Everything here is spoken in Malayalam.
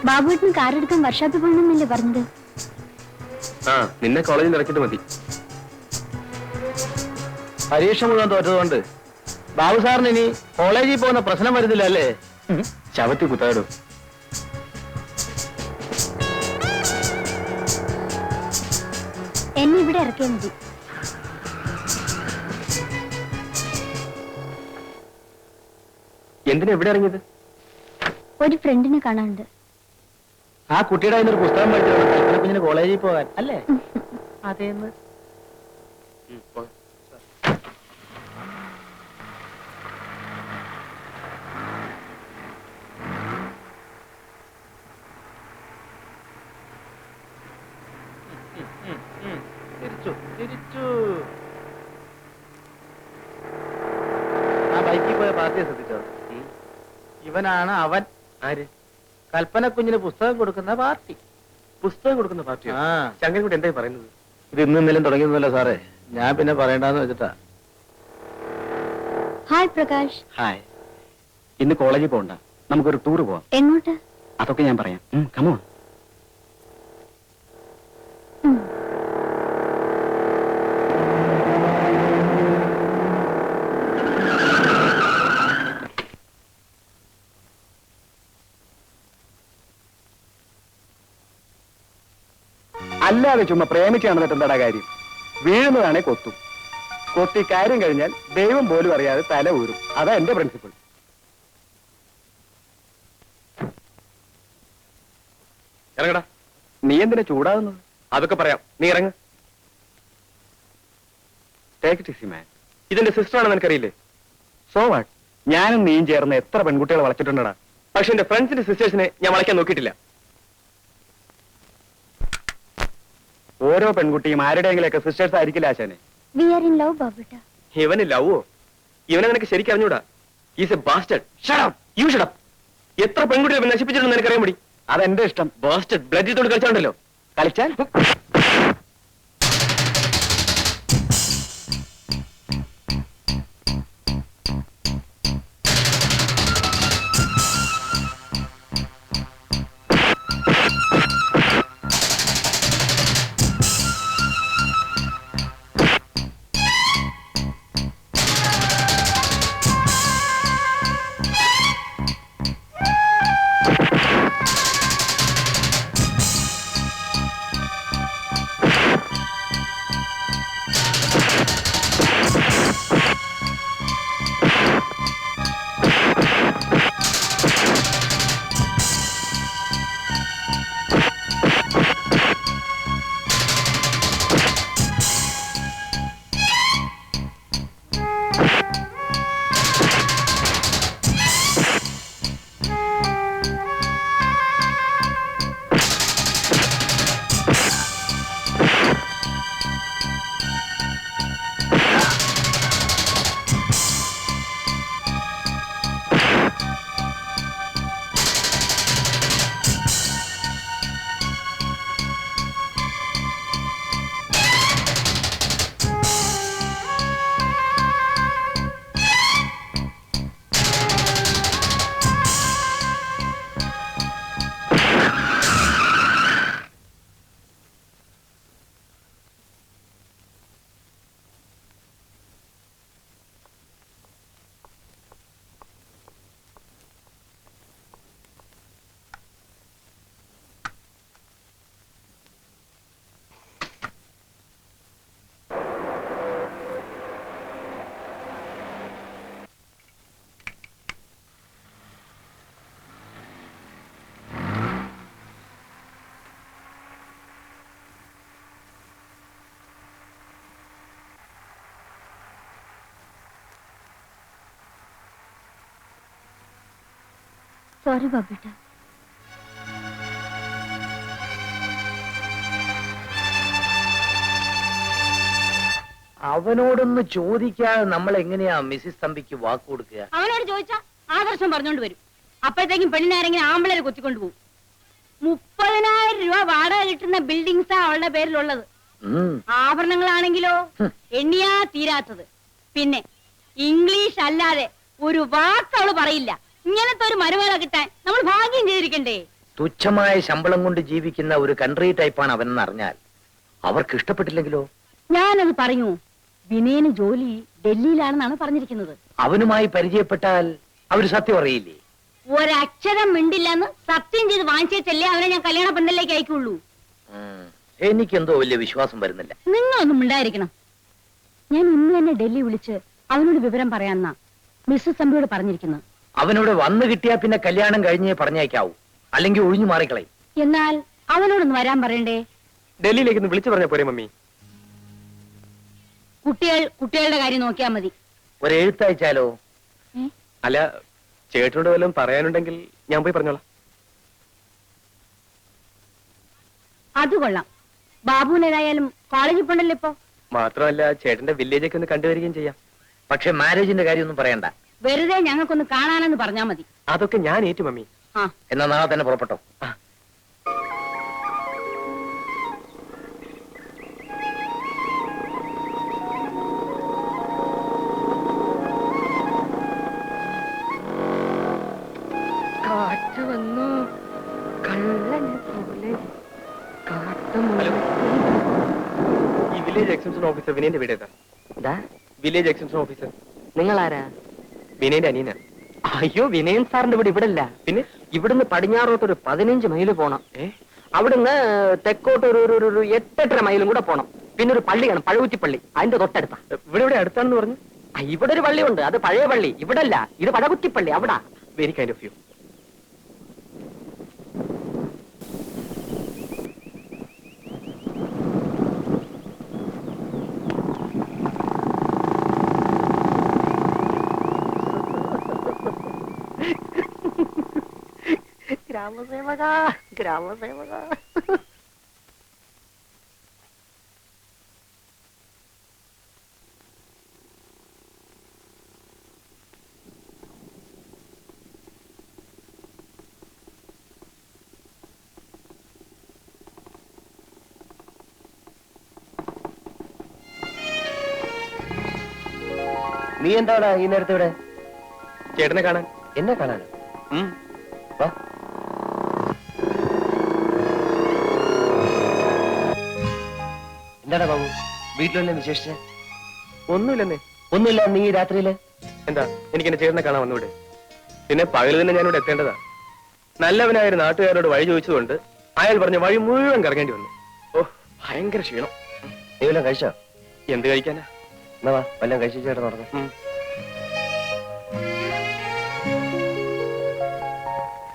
ബാബുവേട്ടന് കാറെടുക്കാൻ വർഷാപ്പിൽ പോകണമെന്നല്ലേ പറഞ്ഞത്? നിന്നെ കോളേജിൽ ഇറക്കിട്ട് മതി. പരീക്ഷ മുഴുവൻ തോറ്റതുകൊണ്ട് ബാബു സാറിന് ഇനി കോളേജിൽ പോകുന്ന പ്രശ്നം വരുന്നില്ല അല്ലേ? ശവത്തി കുത്താടും. എന്നെ ഇവിടെ ഇറക്കിയാൽ മതി. എന്തിനാ എവിടെ ഇറങ്ങിയത്? ഒരു ഫ്രണ്ടിനെ കാണാനുണ്ട്. ആ കുട്ടിയുടെ അതിനൊരു പുസ്തകം പഠിച്ചു കുഞ്ഞിന് കോളേജിൽ പോകാൻ അല്ലേ? അതേന്ന്. തിരിച്ചു ആ ബൈക്കിൽ പോയ പാർട്ടിയെ ശ്രദ്ധിച്ചോ? ഇവനാണ് അവൻ. ആര്? കൽപ്പന കുഞ്ഞിന് പുസ്തകം കൊടുക്കുന്ന പാർട്ടി. പുസ്തകം കൊടുക്കുന്ന പാർട്ടിയോ? ചങ്ങൻകുട്ടി എന്തായി പറയുന്നത്? ഇത് ഇന്നും ഇന്നലും തുടങ്ങിയൊന്നുമല്ല സാറേ, ഞാൻ പിന്നെ പറയണ്ടെന്ന് വെച്ചിട്ടാ. ഹായ് പ്രകാശ്. ഹായ്. ഇന്ന് കോളേജിൽ പോകണ്ട, നമുക്കൊരു ടൂർ പോവാം. എങ്ങോട്ട്? അതൊക്കെ ഞാൻ പറയാം. കമോൺ. അല്ലാതെ ചുമ്മാ പ്രേമിച്ച് നടന്നിട്ട് എന്താ കാര്യം? വീഴുന്നതാണെ കൊത്തും. കൊത്തി കാര്യം കഴിഞ്ഞാൽ ദൈവം പോലും അറിയാതെ തല ഊരും. അതാ എന്റെ പ്രിൻസിപ്പിൾ. ഇറങ്ങടാ. നീ എന്തിനാ ചൂടാകുന്നത്? അതൊക്കെ പറയാം, നീ ഇറങ്ങ. Take it easy man. ഇതിന്റെ സിസ്റ്റർ ആണെന്ന് എനിക്കറിയില്ലേ? So what? ഞാനും നീയും ചേർന്ന് എത്ര പെൺകുട്ടികളെ വളച്ചിട്ടുണ്ടടാ. പക്ഷെ എന്റെ ഫ്രണ്ട്സിന്റെ സിസ്റ്റേഴ്സിനെ ഞാൻ വളയ്ക്കാൻ നോക്കിയിട്ടില്ല. ഓരോ പെൺകുട്ടിയും ആരുടെയെങ്കിലൊക്കെ സിസ്റ്റേഴ്സ് ആയിരിക്കില്ല ആശാനെ. We are in love, ബാബുട്ടാ. ഇവന് ലവോ? ഇവനെ നിനക്ക് ശരിക്കും അറിഞ്ഞൂടാ. Is A bastard. Shut up. You shut up. എത്ര പെൺകുട്ടികളെ നശിപ്പിച്ചിട്ടുണ്ടെന്ന് എനിക്കറിയാൻ മതി. അതെന്റെ ഇഷ്ടം. ബാസ്റ്റഡ്. ബ്ലഡ് തൊട്ട് കളിച്ചാണ്ടല്ലോ. കളിച്ചാൽ സോറി ബാബുട്ടാ. അവനോടൊന്ന് ചോദിക്കാതെ നമ്മൾ എങ്ങനെയാ മിസ്സിസ് തമ്പിക്ക് വാക്ക് കൊടുക്കുക? അവനോട് ചോദിച്ചാ ആദർശം പറഞ്ഞോണ്ട് വരും. അപ്പോഴത്തേക്കും പെണ്ണിനാരെങ്കിലും ആമ്പിളരെ കൊത്തിക്കൊണ്ടു പോകും. 30,000 രൂപ വാടക കിട്ടുന്ന ബിൽഡിങ്സാ അവളുടെ പേരിലുള്ളത്. ആഭരണങ്ങളാണെങ്കിലോ എണ്ണിയാ തീരാത്തത്. പിന്നെ ഇംഗ്ലീഷ് അല്ലാതെ ഒരു വാക്ക് അവള് പറയില്ല. ഇങ്ങനത്തെ ഒരു മരുമകളെ കിട്ടാൻ നമ്മൾ ഭാഗ്യം ചെയ്തിരിക്കണ്ടേ? തുച്ഛമായ ശമ്പളം കൊണ്ട് ജീവിക്കുന്ന ഒരു കൺട്രി ടൈപ്പാണ് അവനെന്ന് അറിഞ്ഞാൽ അവർക്ക് ഇഷ്ടപ്പെട്ടില്ലെങ്കിലോ? ഞാനത് പറഞ്ഞു. വിനയന് ജോലി ഡൽഹിയിലാണെന്നാണ് പറഞ്ഞിരിക്കുന്നത്. അവനുമായി പരിചയപ്പെട്ടാൽ അവര് സത്യം അറിയില്ലേ? ഒരക്ഷരം മിണ്ടില്ലെന്ന് സത്യം ചെയ്ത് വാങ്ങിച്ചേച്ചല്ലേ അവനെ ഞാൻ കല്യാണ പന്തലിലേക്ക് അയക്കുള്ളൂ. എനിക്കെന്തോ വലിയ വിശ്വാസം വരുന്നില്ല. നിങ്ങളൊന്നും മിണ്ടായിരിക്കണം. ഞാൻ ഇന്ന് തന്നെ ഡൽഹി വിളിച്ച് അവനോട് വിവരം പറയാന്നാ മിസ്സസ് തമ്പിയോട് പറഞ്ഞിരിക്കുന്നത്. അവനോട് വന്നു കിട്ടിയാ പിന്നെ കല്യാണം കഴിഞ്ഞേ പറഞ്ഞേക്കാവൂ, അല്ലെങ്കിൽ ഒഴിഞ്ഞു മാറിക്കളയും. എന്നാൽ അവനോടൊന്ന് വരാൻ പറയണ്ടേ? ഡൽഹിയിലേക്ക് ഒന്ന് വിളിച്ചു പറഞ്ഞ പോരെ മമ്മി? കുട്ടികളുടെ കാര്യം നോക്കിയാ മതി. ഒരെഴുത്തയച്ചാലോ? അല്ല, ചേട്ടനോട് വല്ലതും പറയാനുണ്ടെങ്കിൽ ഞാൻ പോയി പറഞ്ഞോളാം. അത് കൊള്ളാം. ബാബുവിനേതായാലും കോളേജിൽ പോണ്ടല്ലോ ഇപ്പൊ. മാത്രമല്ല ചേട്ടന്റെ വില്ലേജൊക്കെ ഒന്ന് കണ്ടുവരികയും ചെയ്യാം. പക്ഷെ മാരേജിന്റെ കാര്യമൊന്നും പറയണ്ട. വെറുതെ ഞങ്ങൾക്കൊന്ന് കാണാനെന്ന് പറഞ്ഞാ മതി. അതൊക്കെ ഞാൻ ഏറ്റു മമ്മി. ആ, എന്നാ നാളെ തന്നെ പുറപ്പെട്ടോ. കാറ്റ് വന്നു കള്ളനെ പോലെ ഈ വില്ലേജ് എക്സ്റ്റൻഷൻ ഓഫീസർ വിനയന്റെ വീട് ഏതാ? വില്ലേജ് എക്സ്റ്റൻഷൻ ഓഫീസർ നിങ്ങളാരാ? വിനയന്റെ അനിയനാ. അയ്യോ, വിനയൻ സാറിന്റെ വീട് ഇവിടെ അല്ല. പിന്നെ ഇവിടുന്ന് പടിഞ്ഞാറോട്ട് ഒരു 15 മൈല് പോണം. അവിടുന്ന് തെക്കോട്ട് ഒരു 8-8.5 മൈലും കൂടെ പോണം. പിന്നെ ഒരു പള്ളിയാണ്, പഴകുറ്റിപ്പള്ളി, അതിന്റെ തൊട്ടടുത്താ. ഇവിടെ അടുത്താണെന്ന് പറഞ്ഞു. ഇവിടെ ഒരു പള്ളിയുണ്ട്, അത് പഴയ പള്ളി. ഇവിടെ അല്ല, ഇത് പഴകുറ്റിപ്പള്ളി, അവിടാ. Very kind of you. ഗ്രാമസേവക, ഗ്രാമസേവക. നീ എന്താണ് ഈ നേരത്തെ ഇവിടെ? ചേട്ടനെ കാണാൻ. എന്നെ കാണാനോ? വാ. എന്താടാ ബാബു, വീട്ടിലെന്നെ വിശേഷിച്ച്? ഒന്നുമില്ലെന്നേ. ഒന്നുമില്ല. നീ രാത്രിയില് എന്താ എനിക്ക് എന്റെ ചേട്ടനെ കാണാൻ വന്നൂടെ? പിന്നെ പകൽ തന്നെ ഞാനിവിടെ എത്തേണ്ടതാ. നല്ലവനായ ഒരു നാട്ടുകാരോട് വഴി ചോദിച്ചതുകൊണ്ട് അയാൾ പറഞ്ഞ വഴി മുഴുവൻ കറങ്ങേണ്ടി വന്നു. ഓ, ഭയങ്കര ക്ഷീണം. നീ വല്ലതും കഴിച്ചോ? എന്ത് കഴിക്കാനാ? എന്നാ വാ, വല്ലതും കഴിച്ചു ചേട്ടൻ നടന്നു.